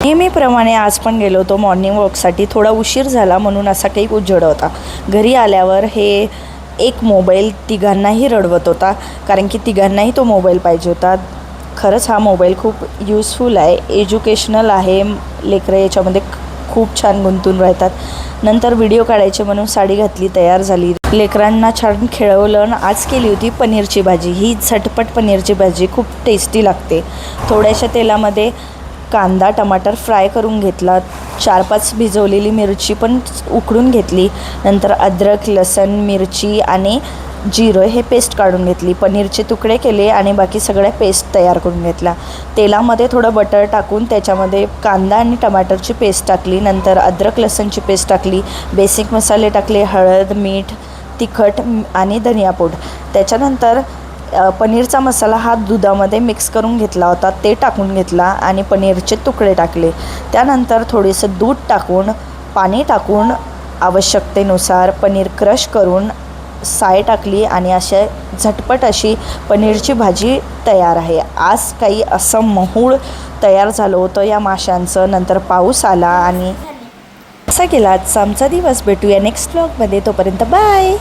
नेहमीप्रमाणे आज पण गेलो होतो मॉर्निंग वॉकसाठी. थोडा उशीर झाला म्हणून असा काही उजेड होता. घरी आल्यावर हे एक मोबाईल तिघांनाही रडवत होता, कारण की तिघांनाही तो मोबाईल पाहिजे होता. खरंच हा मोबाईल खूप युजफुल आहे, एज्युकेशनल आहे. लेकरं याच्यामध्ये खूप छान गुंतून राहतात. नंतर व्हिडिओ काढायचे म्हणून साडी घातली, तयार झाली. लेकरांना छान खेळवलं. आज केली होती पनीरची भाजी. ही झटपट पनीरची भाजी खूप टेस्टी लागते. थोड्याशा तेलामध्ये कांदा टमाटर फ्राय करून घेतला. 4-5 भिजवलेली मिरची पण उकडून घेतली. नंतर अद्रक लसूण मिरची आणि जिरं हे पेस्ट काढून घेतली. पनीरचे तुकडे केले आणि बाकी सगळ्या पेस्ट तयार करून घेतला. तेलामध्ये थोडं बटर टाकून त्याच्यामध्ये कांदा आणि टमाटरची पेस्ट टाकली. नंतर अद्रक लसूणची पेस्ट टाकली. बेसिक मसाले टाकले, हळद मीठ तिखट आणि धनियापूड. त्याच्यानंतर पनीरचा मसाला हा दुधामध्ये मिक्स करून घेतला होता, ते टाकून घेतला आणि पनीरचे तुकडे टाकले. त्यानंतर थोडंसं दूध टाकून पाणी टाकून आवश्यकतेनुसार पनीर क्रश करून साय टाकली आणि अशा झटपट अशी पनीरची भाजी तयार आहे. आज काही असं महूळ तयार झालं होतं या माशांचं. नंतर पाऊस आला आणि असा गेला आजचा आमचा दिवस. भेटूया नेक्स्ट व्लॉगमध्ये. तोपर्यंत बाय.